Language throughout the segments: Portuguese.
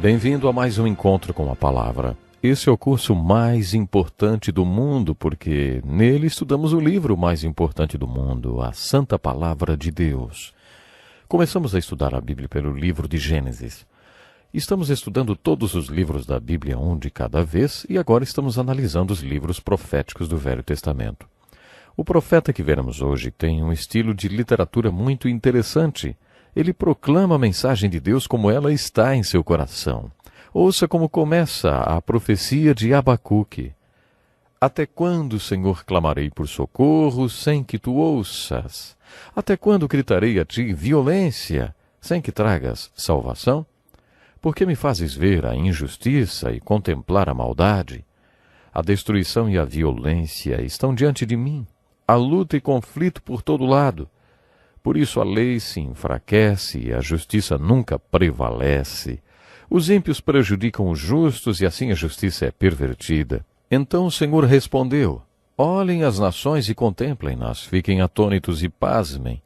Bem-vindo a mais um encontro com a Palavra. Esse é o curso mais importante do mundo, porque nele estudamos o livro mais importante do mundo, a Santa Palavra de Deus. Começamos a estudar a Bíblia pelo livro de Gênesis. Estamos estudando todos os livros da Bíblia, um de cada vez, e agora estamos analisando os livros proféticos do Velho Testamento. O profeta que veremos hoje tem um estilo de literatura muito interessante. Ele proclama a mensagem de Deus como ela está em seu coração. Ouça como começa a profecia de Abacuque. Até quando, Senhor, clamarei por socorro sem que tu ouças? Até quando gritarei a ti violência sem que tragas salvação? Por que me fazes ver a injustiça e contemplar a maldade? A destruição e a violência estão diante de mim. Há luta e conflito por todo lado. Por isso a lei se enfraquece e a justiça nunca prevalece. Os ímpios prejudicam os justos e assim a justiça é pervertida. Então o Senhor respondeu: olhem as nações e contemplem-nas, fiquem atônitos e pasmem,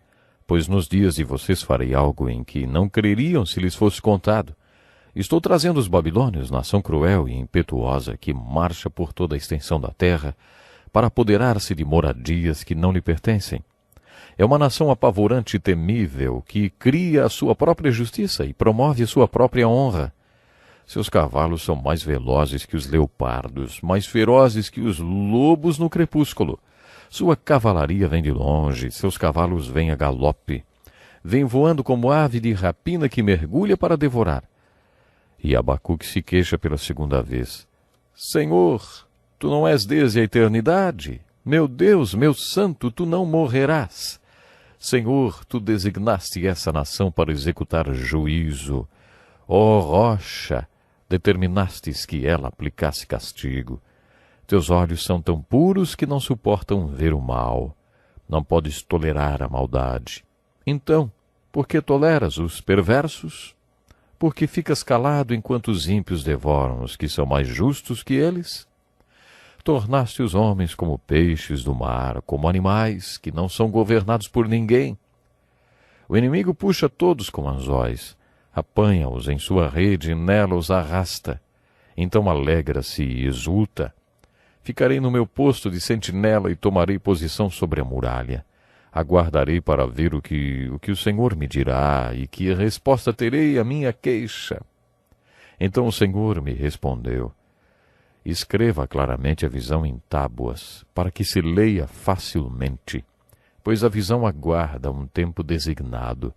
pois nos dias de vocês farei algo em que não creriam se lhes fosse contado. Estou trazendo os babilônios, nação cruel e impetuosa, que marcha por toda a extensão da terra, para apoderar-se de moradias que não lhe pertencem. É uma nação apavorante e temível, que cria a sua própria justiça e promove a sua própria honra. Seus cavalos são mais velozes que os leopardos, mais ferozes que os lobos no crepúsculo. Sua cavalaria vem de longe, seus cavalos vêm a galope. Vem voando como ave de rapina que mergulha para devorar. E Abacuque se queixa pela segunda vez. Senhor, tu não és desde a eternidade? Meu Deus, meu santo, tu não morrerás. Senhor, tu designaste essa nação para executar juízo. Ó rocha, determinastes que ela aplicasse castigo. Teus olhos são tão puros que não suportam ver o mal. Não podes tolerar a maldade. Então, por que toleras os perversos? Por que ficas calado enquanto os ímpios devoram os que são mais justos que eles? Tornaste os homens como peixes do mar, como animais que não são governados por ninguém. O inimigo puxa todos com anzóis, apanha-os em sua rede e nela os arrasta. Então alegra-se e exulta. Ficarei no meu posto de sentinela e tomarei posição sobre a muralha. Aguardarei para ver o que o Senhor me dirá e que resposta terei à minha queixa. Então o Senhor me respondeu: escreva claramente a visão em tábuas, para que se leia facilmente, pois a visão aguarda um tempo designado.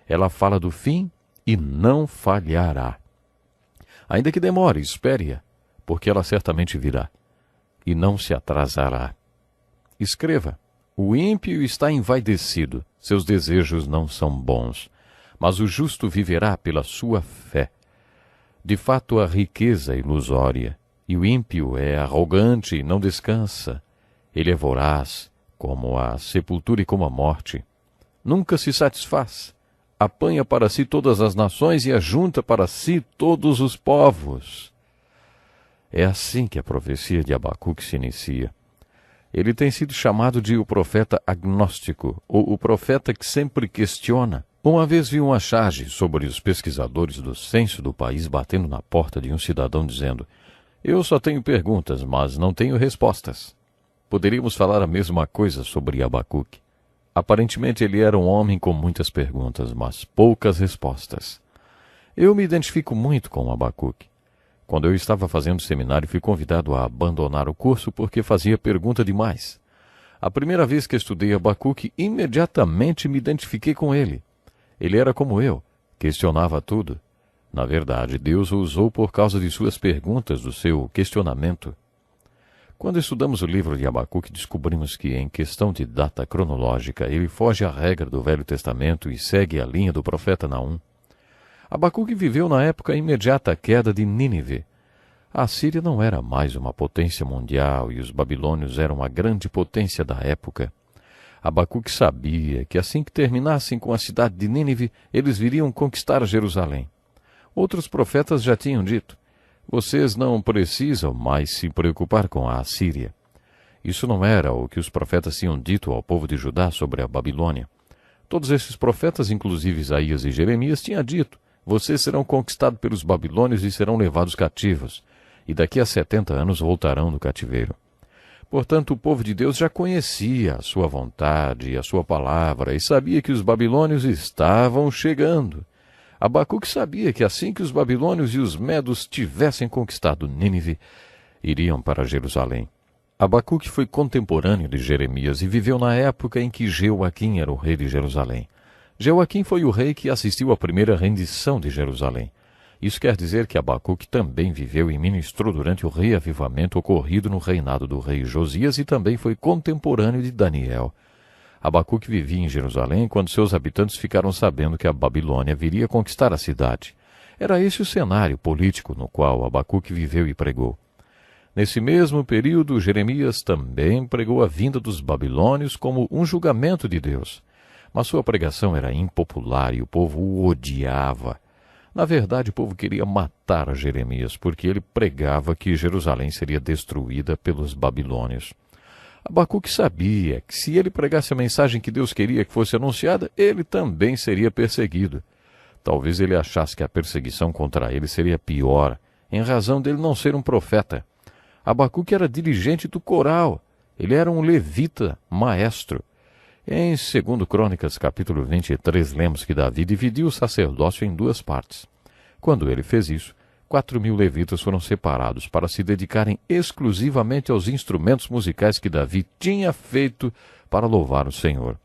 Ela fala do fim e não falhará. Ainda que demore, espere-a, porque ela certamente virá, e não se atrasará. Escreva: o ímpio está envaidecido, seus desejos não são bons, mas o justo viverá pela sua fé. De fato, a riqueza é ilusória, e o ímpio é arrogante e não descansa. Ele é voraz, como a sepultura e como a morte. Nunca se satisfaz. Apanha para si todas as nações e ajunta para si todos os povos. É assim que a profecia de Abacuque se inicia. Ele tem sido chamado de o profeta agnóstico, ou o profeta que sempre questiona. Uma vez vi uma charge sobre os pesquisadores do censo do país batendo na porta de um cidadão dizendo: eu só tenho perguntas, mas não tenho respostas. Poderíamos falar a mesma coisa sobre Abacuque. Aparentemente ele era um homem com muitas perguntas, mas poucas respostas. Eu me identifico muito com Abacuque. Quando eu estava fazendo seminário, fui convidado a abandonar o curso porque fazia pergunta demais. A primeira vez que estudei Abacuque, imediatamente me identifiquei com ele. Ele era como eu, questionava tudo. Na verdade, Deus o usou por causa de suas perguntas, do seu questionamento. Quando estudamos o livro de Abacuque, descobrimos que, em questão de data cronológica, ele foge à regra do Velho Testamento e segue a linha do profeta Naum. Abacuque viveu na época imediata à queda de Nínive. A Síria não era mais uma potência mundial e os babilônios eram a grande potência da época. Abacuque sabia que, assim que terminassem com a cidade de Nínive, eles viriam conquistar Jerusalém. Outros profetas já tinham dito: vocês não precisam mais se preocupar com a Assíria. Isso não era o que os profetas tinham dito ao povo de Judá sobre a Babilônia. Todos esses profetas, inclusive Isaías e Jeremias, tinham dito: Vocês serão conquistados pelos babilônios e serão levados cativos, e daqui a 70 anos voltarão do cativeiro. Portanto, o povo de Deus já conhecia a sua vontade e a sua palavra, e sabia que os babilônios estavam chegando. Abacuque sabia que assim que os babilônios e os medos tivessem conquistado Nínive, iriam para Jerusalém. Abacuque foi contemporâneo de Jeremias e viveu na época em que Jeoaquim era o rei de Jerusalém. Jeoaquim foi o rei que assistiu à primeira rendição de Jerusalém. Isso quer dizer que Abacuque também viveu e ministrou durante o reavivamento ocorrido no reinado do rei Josias e também foi contemporâneo de Daniel. Abacuque vivia em Jerusalém quando seus habitantes ficaram sabendo que a Babilônia viria conquistar a cidade. Era esse o cenário político no qual Abacuque viveu e pregou. Nesse mesmo período, Jeremias também pregou a vinda dos babilônios como um julgamento de Deus. Mas sua pregação era impopular e o povo o odiava. Na verdade, o povo queria matar Jeremias, porque ele pregava que Jerusalém seria destruída pelos babilônios. Abacuque sabia que se ele pregasse a mensagem que Deus queria que fosse anunciada, ele também seria perseguido. Talvez ele achasse que a perseguição contra ele seria pior, em razão dele não ser um profeta. Abacuque era dirigente do coral, ele era um levita maestro. Em 2 Crônicas, capítulo 23, lemos que Davi dividiu o sacerdócio em duas partes. Quando ele fez isso, 4.000 levitas foram separados para se dedicarem exclusivamente aos instrumentos musicais que Davi tinha feito para louvar o Senhor.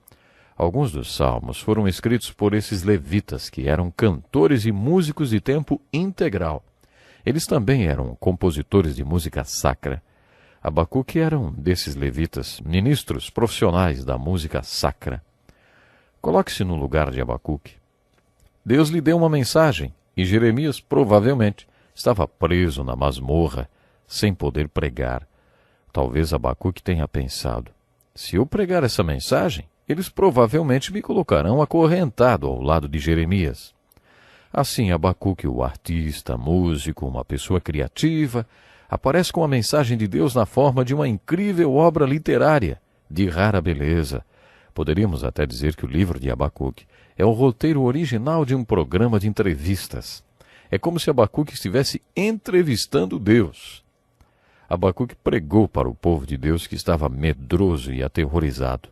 Alguns dos salmos foram escritos por esses levitas, que eram cantores e músicos de tempo integral. Eles também eram compositores de música sacra. Abacuque era um desses levitas, ministros profissionais da música sacra. Coloque-se no lugar de Abacuque. Deus lhe deu uma mensagem e Jeremias, provavelmente, estava preso na masmorra, sem poder pregar. Talvez Abacuque tenha pensado: se eu pregar essa mensagem, eles provavelmente me colocarão acorrentado ao lado de Jeremias. Assim, Abacuque, o artista, músico, uma pessoa criativa, aparece com a mensagem de Deus na forma de uma incrível obra literária, de rara beleza. Poderíamos até dizer que o livro de Abacuque é o roteiro original de um programa de entrevistas. É como se Abacuque estivesse entrevistando Deus. Abacuque pregou para o povo de Deus que estava medroso e aterrorizado.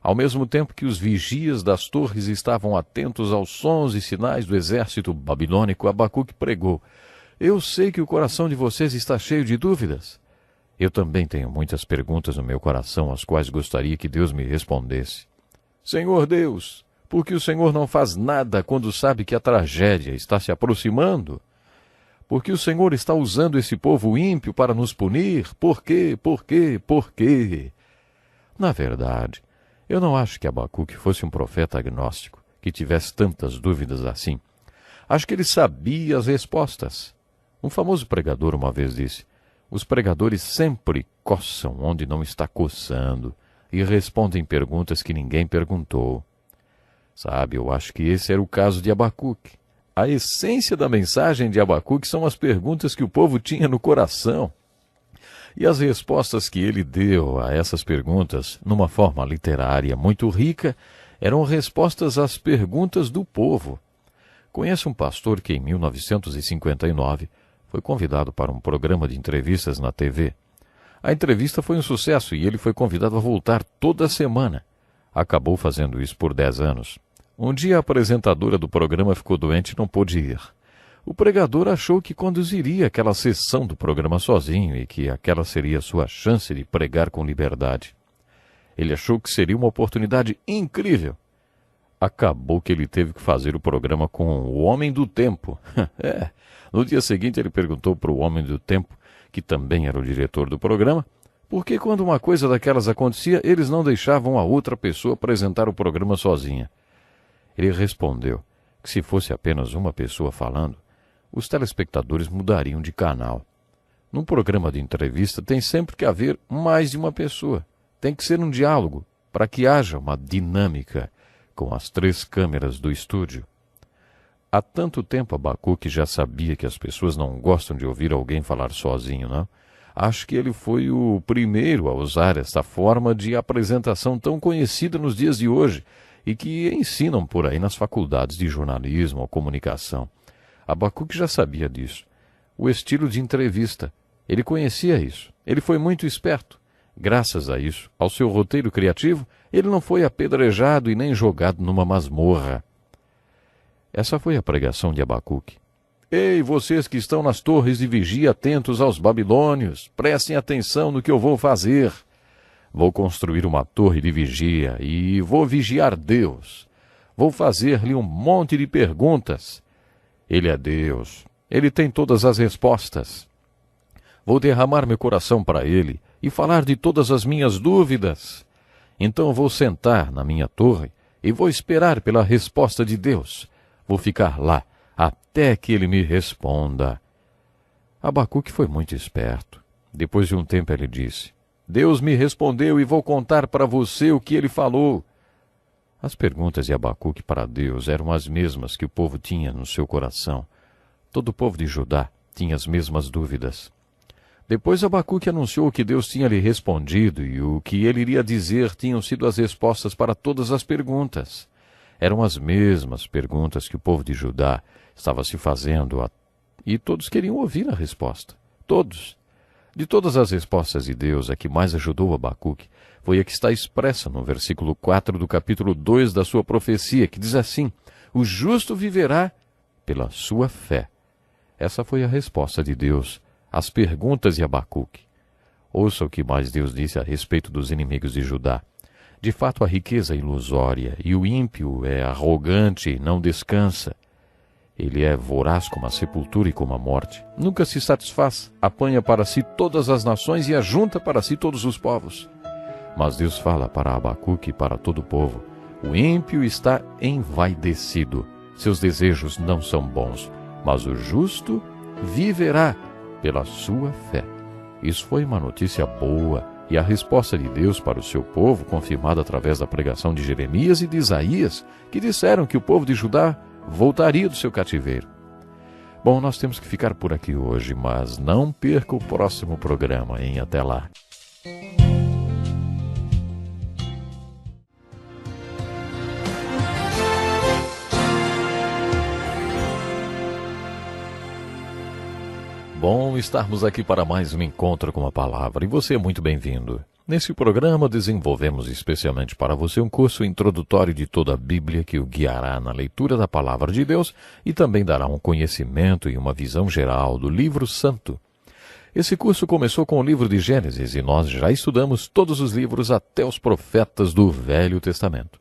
Ao mesmo tempo que os vigias das torres estavam atentos aos sons e sinais do exército babilônico, Abacuque pregou: eu sei que o coração de vocês está cheio de dúvidas. Eu também tenho muitas perguntas no meu coração, às quais gostaria que Deus me respondesse. Senhor Deus, por que o Senhor não faz nada quando sabe que a tragédia está se aproximando? Por que o Senhor está usando esse povo ímpio para nos punir? Por quê? Por quê? Por quê? Na verdade, eu não acho que Abacuque fosse um profeta agnóstico, que tivesse tantas dúvidas assim. Acho que ele sabia as respostas. Um famoso pregador uma vez disse: os pregadores sempre coçam onde não está coçando e respondem perguntas que ninguém perguntou. Sabe, eu acho que esse era o caso de Abacuque. A essência da mensagem de Abacuque são as perguntas que o povo tinha no coração. E as respostas que ele deu a essas perguntas, numa forma literária muito rica, eram respostas às perguntas do povo. Conheço um pastor que, em 1959, foi convidado para um programa de entrevistas na TV. A entrevista foi um sucesso e ele foi convidado a voltar toda semana. Acabou fazendo isso por 10 anos. Um dia a apresentadora do programa ficou doente e não pôde ir. O pregador achou que conduziria aquela sessão do programa sozinho e que aquela seria sua chance de pregar com liberdade. Ele achou que seria uma oportunidade incrível. Acabou que ele teve que fazer o programa com o Homem do Tempo. No dia seguinte ele perguntou para o Homem do Tempo, que também era o diretor do programa, por que quando uma coisa daquelas acontecia, eles não deixavam a outra pessoa apresentar o programa sozinha. Ele respondeu que se fosse apenas uma pessoa falando, os telespectadores mudariam de canal. Num programa de entrevista tem sempre que haver mais de uma pessoa. Tem que ser um diálogo, para que haja uma dinâmica com as 3 câmeras do estúdio. Há tanto tempo Abacuque já sabia que as pessoas não gostam de ouvir alguém falar sozinho, não? Acho que ele foi o primeiro a usar esta forma de apresentação tão conhecida nos dias de hoje e que ensinam por aí nas faculdades de jornalismo ou comunicação. Abacuque já sabia disso. O estilo de entrevista. Ele conhecia isso. Ele foi muito esperto. Graças a isso, ao seu roteiro criativo, ele não foi apedrejado e nem jogado numa masmorra. Essa foi a pregação de Abacuque. Ei, vocês que estão nas torres de vigia, atentos aos babilônios, prestem atenção no que eu vou fazer. Vou construir uma torre de vigia e vou vigiar Deus. Vou fazer-lhe um monte de perguntas. Ele é Deus. Ele tem todas as respostas. Vou derramar meu coração para ele e falar de todas as minhas dúvidas. Então vou sentar na minha torre e vou esperar pela resposta de Deus. Vou ficar lá até que ele me responda. Abacuque foi muito esperto. Depois de um tempo ele disse: Deus me respondeu e vou contar para você o que ele falou. As perguntas de Abacuque para Deus eram as mesmas que o povo tinha no seu coração. Todo o povo de Judá tinha as mesmas dúvidas. Depois Abacuque anunciou que Deus tinha lhe respondido e o que ele iria dizer tinham sido as respostas para todas as perguntas. Eram as mesmas perguntas que o povo de Judá estava se fazendo e todos queriam ouvir a resposta. Todos. De todas as respostas de Deus, a que mais ajudou Abacuque foi a que está expressa no versículo 4 do capítulo 2 da sua profecia, que diz assim: O justo viverá pela sua fé. Essa foi a resposta de Deus às perguntas de Abacuque. Ouça o que mais Deus disse a respeito dos inimigos de Judá. De fato, a riqueza é ilusória, e o ímpio é arrogante e não descansa. Ele é voraz como a sepultura e como a morte. Nunca se satisfaz, apanha para si todas as nações e ajunta para si todos os povos. Mas Deus fala para Abacuque e para todo o povo: O ímpio está envaidecido, seus desejos não são bons, mas o justo viverá pela sua fé. Isso foi uma notícia boa, e a resposta de Deus para o seu povo, confirmada através da pregação de Jeremias e de Isaías, que disseram que o povo de Judá voltaria do seu cativeiro. Bom, nós temos que ficar por aqui hoje, mas não perca o próximo programa, hein? Até lá. Bom estarmos aqui para mais um encontro com a palavra, e você é muito bem-vindo. Nesse programa desenvolvemos especialmente para você um curso introdutório de toda a Bíblia que o guiará na leitura da palavra de Deus e também dará um conhecimento e uma visão geral do livro santo. Esse curso começou com o livro de Gênesis e nós já estudamos todos os livros até os profetas do Velho Testamento.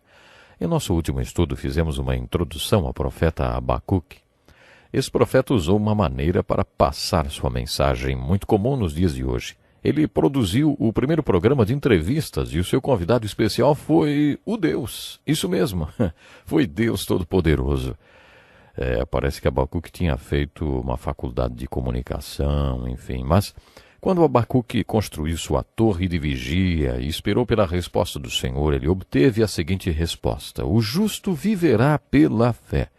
Em nosso último estudo fizemos uma introdução ao profeta Abacuque. Esse profeta usou uma maneira para passar sua mensagem muito comum nos dias de hoje. Ele produziu o primeiro programa de entrevistas e o seu convidado especial foi o Deus. Isso mesmo, foi Deus Todo-Poderoso. Parece que Abacuque tinha feito uma faculdade de comunicação, enfim. Mas quando Abacuque construiu sua torre de vigia e esperou pela resposta do Senhor, ele obteve a seguinte resposta: O justo viverá pela fé.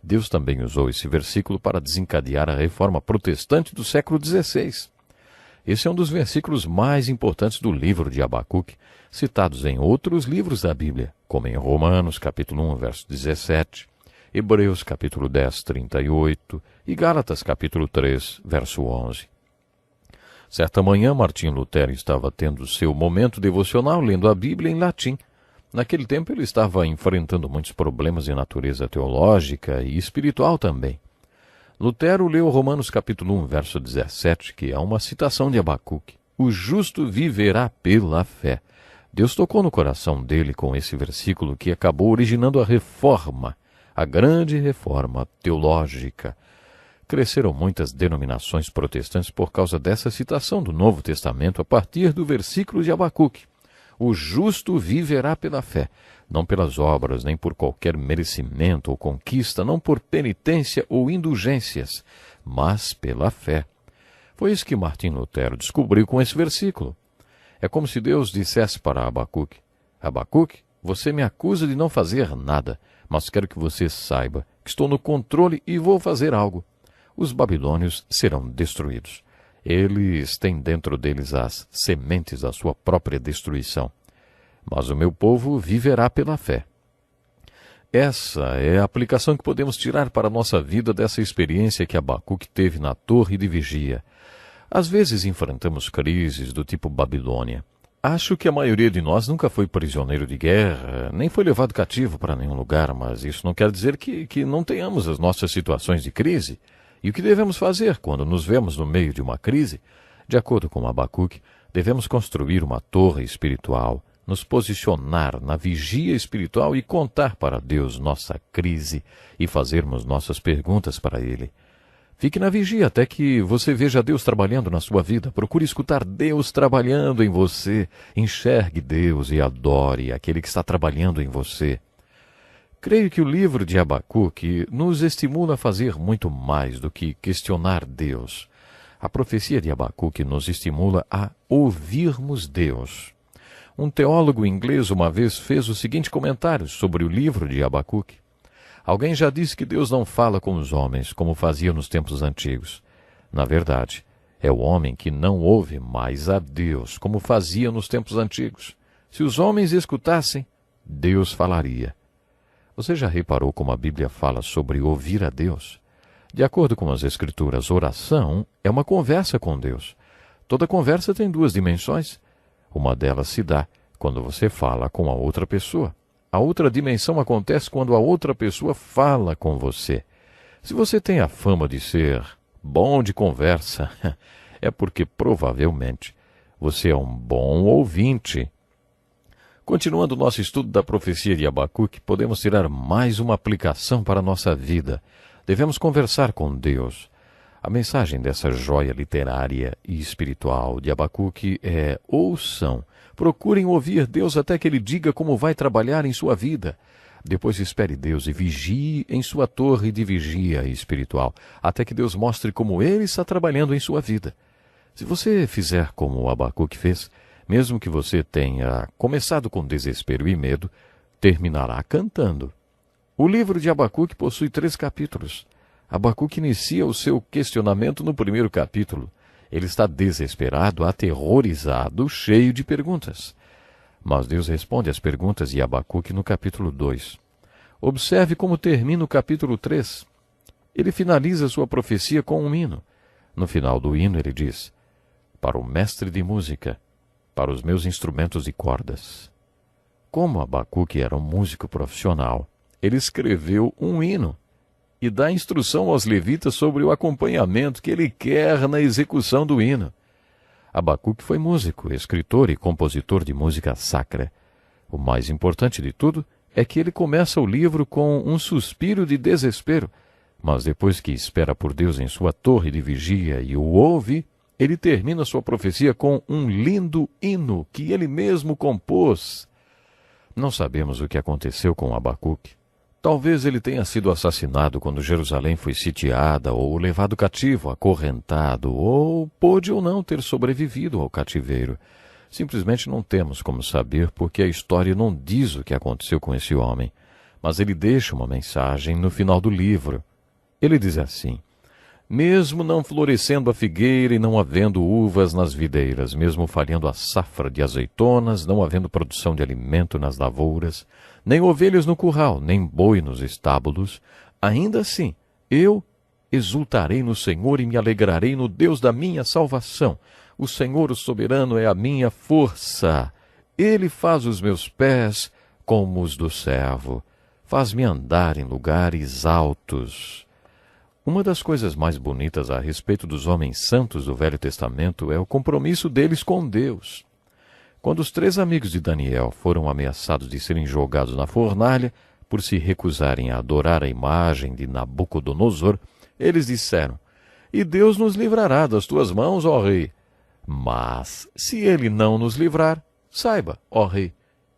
Deus também usou esse versículo para desencadear a reforma protestante do século XVI. Esse é um dos versículos mais importantes do livro de Abacuque, citados em outros livros da Bíblia, como em Romanos, capítulo 1, verso 17, Hebreus, capítulo 10, 38 e Gálatas, capítulo 3, verso 11. Certa manhã, Martinho Lutero estava tendo seu momento devocional lendo a Bíblia em latim. Naquele tempo ele estava enfrentando muitos problemas de natureza teológica e espiritual também. Lutero leu Romanos capítulo 1, verso 17, que é uma citação de Abacuque. O justo viverá pela fé. Deus tocou no coração dele com esse versículo que acabou originando a reforma, a grande reforma teológica. Cresceram muitas denominações protestantes por causa dessa citação do Novo Testamento a partir do versículo de Abacuque. O justo viverá pela fé, não pelas obras, nem por qualquer merecimento ou conquista, não por penitência ou indulgências, mas pela fé. Foi isso que Martinho Lutero descobriu com esse versículo. É como se Deus dissesse para Abacuque: Abacuque, você me acusa de não fazer nada, mas quero que você saiba que estou no controle e vou fazer algo. Os babilônios serão destruídos. Eles têm dentro deles as sementes da sua própria destruição. Mas o meu povo viverá pela fé. Essa é a aplicação que podemos tirar para a nossa vida dessa experiência que Abacuque teve na torre de vigia. Às vezes enfrentamos crises do tipo Babilônia. Acho que a maioria de nós nunca foi prisioneiro de guerra, nem foi levado cativo para nenhum lugar, mas isso não quer dizer que não tenhamos as nossas situações de crise. E o que devemos fazer quando nos vemos no meio de uma crise? De acordo com Abacuque, devemos construir uma torre espiritual, nos posicionar na vigia espiritual e contar para Deus nossa crise e fazermos nossas perguntas para Ele. Fique na vigia até que você veja Deus trabalhando na sua vida. Procure escutar Deus trabalhando em você. Enxergue Deus e adore aquele que está trabalhando em você. Creio que o livro de Abacuque nos estimula a fazer muito mais do que questionar Deus. A profecia de Abacuque nos estimula a ouvirmos Deus. Um teólogo inglês uma vez fez o seguinte comentário sobre o livro de Abacuque. Alguém já disse que Deus não fala com os homens, como fazia nos tempos antigos. Na verdade, é o homem que não ouve mais a Deus, como fazia nos tempos antigos. Se os homens escutassem, Deus falaria. Você já reparou como a Bíblia fala sobre ouvir a Deus? De acordo com as Escrituras, oração é uma conversa com Deus. Toda conversa tem duas dimensões. Uma delas se dá quando você fala com a outra pessoa. A outra dimensão acontece quando a outra pessoa fala com você. Se você tem a fama de ser bom de conversa, é porque provavelmente você é um bom ouvinte. Continuando o nosso estudo da profecia de Abacuque, podemos tirar mais uma aplicação para a nossa vida. Devemos conversar com Deus. A mensagem dessa joia literária e espiritual de Abacuque é: ouçam. Procurem ouvir Deus até que Ele diga como vai trabalhar em sua vida. Depois espere Deus e vigie em sua torre de vigia espiritual, até que Deus mostre como Ele está trabalhando em sua vida. Se você fizer como o Abacuque fez, mesmo que você tenha começado com desespero e medo, terminará cantando. O livro de Abacuque possui 3 capítulos. Abacuque inicia o seu questionamento no primeiro capítulo. Ele está desesperado, aterrorizado, cheio de perguntas. Mas Deus responde às perguntas de Abacuque no capítulo 2. Observe como termina o capítulo 3. Ele finaliza sua profecia com um hino. No final do hino ele diz: para o mestre de música, para os meus instrumentos de cordas. Como Abacuque era um músico profissional, ele escreveu um hino e dá instrução aos levitas sobre o acompanhamento que ele quer na execução do hino. Abacuque foi músico, escritor e compositor de música sacra. O mais importante de tudo é que ele começa o livro com um suspiro de desespero, mas depois que espera por Deus em sua torre de vigia e o ouve, ele termina sua profecia com um lindo hino que ele mesmo compôs. Não sabemos o que aconteceu com Abacuque. Talvez ele tenha sido assassinado quando Jerusalém foi sitiada, ou levado cativo, acorrentado, ou pôde ou não ter sobrevivido ao cativeiro. Simplesmente não temos como saber, porque a história não diz o que aconteceu com esse homem. Mas ele deixa uma mensagem no final do livro. Ele diz assim: mesmo não florescendo a figueira e não havendo uvas nas videiras, mesmo falhando a safra de azeitonas, não havendo produção de alimento nas lavouras, nem ovelhas no curral, nem boi nos estábulos, ainda assim eu exultarei no Senhor e me alegrarei no Deus da minha salvação. O Senhor, o soberano, é a minha força. Ele faz os meus pés como os do servo, faz-me andar em lugares altos. Uma das coisas mais bonitas a respeito dos homens santos do Velho Testamento é o compromisso deles com Deus. Quando os 3 amigos de Daniel foram ameaçados de serem jogados na fornalha por se recusarem a adorar a imagem de Nabucodonosor, eles disseram: e Deus nos livrará das tuas mãos, ó rei. Mas, se ele não nos livrar, saiba, ó rei,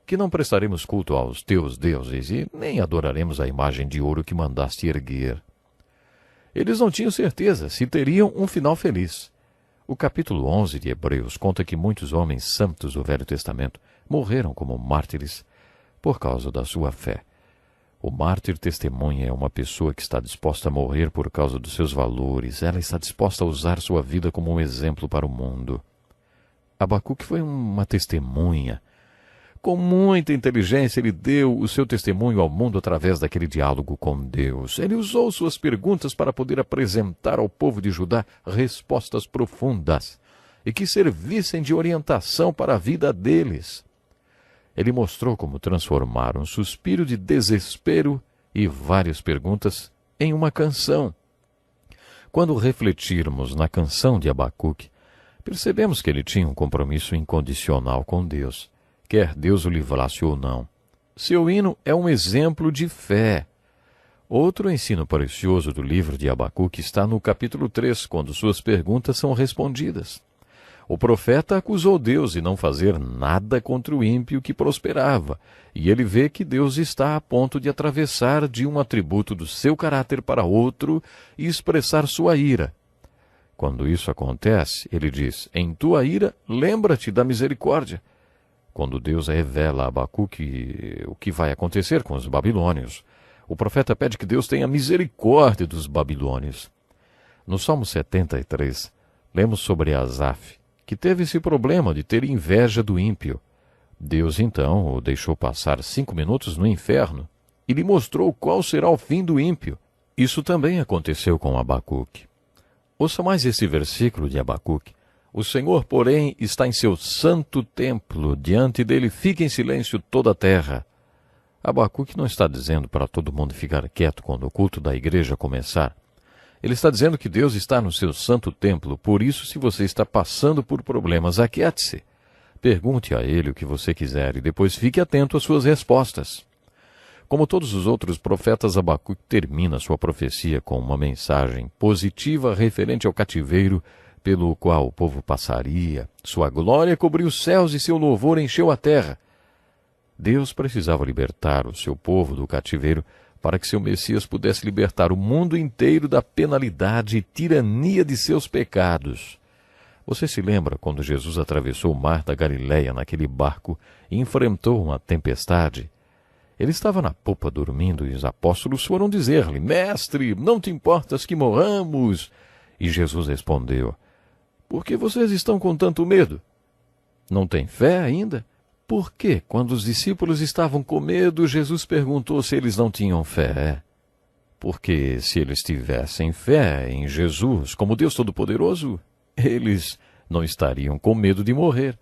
que não prestaremos culto aos teus deuses e nem adoraremos a imagem de ouro que mandaste erguer. Eles não tinham certeza se teriam um final feliz. O capítulo 11 de Hebreus conta que muitos homens santos do Velho Testamento morreram como mártires por causa da sua fé. O mártir testemunha é uma pessoa que está disposta a morrer por causa dos seus valores. Ela está disposta a usar sua vida como um exemplo para o mundo. Abacuque foi uma testemunha. Com muita inteligência, ele deu o seu testemunho ao mundo através daquele diálogo com Deus. Ele usou suas perguntas para poder apresentar ao povo de Judá respostas profundas e que servissem de orientação para a vida deles. Ele mostrou como transformar um suspiro de desespero e várias perguntas em uma canção. Quando refletirmos na canção de Abacuque, percebemos que ele tinha um compromisso incondicional com Deus, quer Deus o livrasse ou não. Seu hino é um exemplo de fé. Outro ensino precioso do livro de Abacuque está no capítulo 3, quando suas perguntas são respondidas. O profeta acusou Deus de não fazer nada contra o ímpio que prosperava, e ele vê que Deus está a ponto de atravessar de um atributo do seu caráter para outro e expressar sua ira. Quando isso acontece, ele diz: em tua ira, lembra-te da misericórdia. Quando Deus revela a Abacuque o que vai acontecer com os babilônios, o profeta pede que Deus tenha misericórdia dos babilônios. No Salmo 73, lemos sobre Asaf, que teve esse problema de ter inveja do ímpio. Deus, então, o deixou passar 5 minutos no inferno e lhe mostrou qual será o fim do ímpio. Isso também aconteceu com Abacuque. Ouça mais esse versículo de Abacuque. O Senhor, porém, está em seu santo templo, diante dele fica em silêncio toda a terra. Abacuque não está dizendo para todo mundo ficar quieto quando o culto da igreja começar. Ele está dizendo que Deus está no seu santo templo, por isso, se você está passando por problemas, aquiete-se. Pergunte a ele o que você quiser e depois fique atento às suas respostas. Como todos os outros profetas, Abacuque termina sua profecia com uma mensagem positiva referente ao cativeiro pelo qual o povo passaria. Sua glória cobriu os céus e seu louvor encheu a terra. Deus precisava libertar o seu povo do cativeiro para que seu Messias pudesse libertar o mundo inteiro da penalidade e tirania de seus pecados. Você se lembra quando Jesus atravessou o mar da Galileia naquele barco e enfrentou uma tempestade? Ele estava na popa dormindo e os apóstolos foram dizer-lhe: Mestre, não te importas que morramos? E Jesus respondeu: Por que vocês estão com tanto medo? Não têm fé ainda? Por que, quando os discípulos estavam com medo, Jesus perguntou se eles não tinham fé? Porque se eles tivessem fé em Jesus, como Deus Todo-Poderoso, eles não estariam com medo de morrer.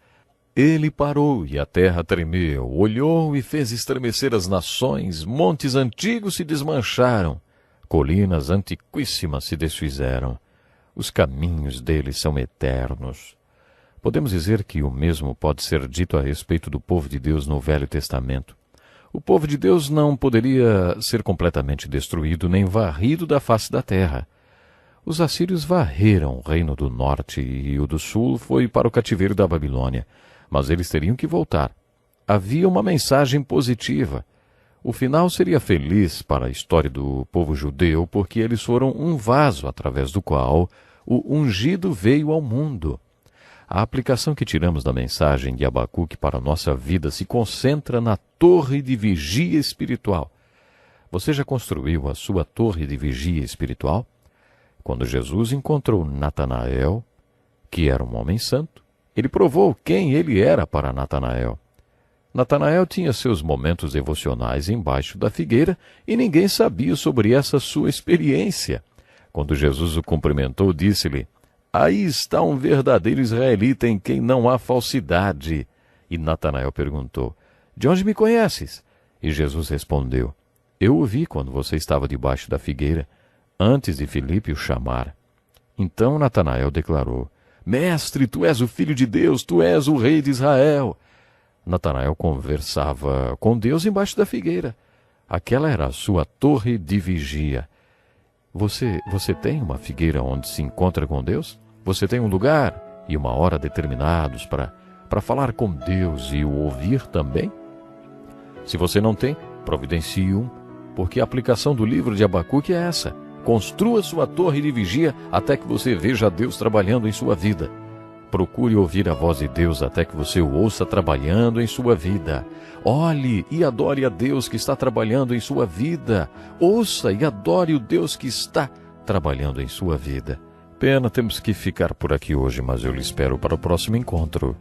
Ele parou e a terra tremeu, olhou e fez estremecer as nações, montes antigos se desmancharam, colinas antiquíssimas se desfizeram. Os caminhos dele são eternos. Podemos dizer que o mesmo pode ser dito a respeito do povo de Deus no Velho Testamento. O povo de Deus não poderia ser completamente destruído nem varrido da face da terra. Os assírios varreram o reino do norte e o do sul foi para o cativeiro da Babilônia, mas eles teriam que voltar. Havia uma mensagem positiva. O final seria feliz para a história do povo judeu, porque eles foram um vaso através do qual o ungido veio ao mundo. A aplicação que tiramos da mensagem de Abacuque para a nossa vida se concentra na torre de vigia espiritual. Você já construiu a sua torre de vigia espiritual? Quando Jesus encontrou Natanael, que era um homem santo, ele provou quem ele era para Natanael. Natanael tinha seus momentos devocionais embaixo da figueira e ninguém sabia sobre essa sua experiência. Quando Jesus o cumprimentou, disse-lhe: Aí está um verdadeiro israelita em quem não há falsidade. E Natanael perguntou: De onde me conheces? E Jesus respondeu: Eu o vi quando você estava debaixo da figueira, antes de Filipe o chamar. Então Natanael declarou: Mestre, tu és o Filho de Deus, tu és o Rei de Israel. Natanael conversava com Deus embaixo da figueira. Aquela era a sua torre de vigia. Você tem uma figueira onde se encontra com Deus? Você tem um lugar e uma hora determinados para falar com Deus e o ouvir também? Se você não tem, providencie um, porque a aplicação do livro de Abacuque é essa. Construa sua torre de vigia até que você veja Deus trabalhando em sua vida. Procure ouvir a voz de Deus até que você o ouça trabalhando em sua vida. Olhe e adore a Deus que está trabalhando em sua vida. Ouça e adore o Deus que está trabalhando em sua vida. Pena, temos que ficar por aqui hoje, mas eu lhe espero para o próximo encontro.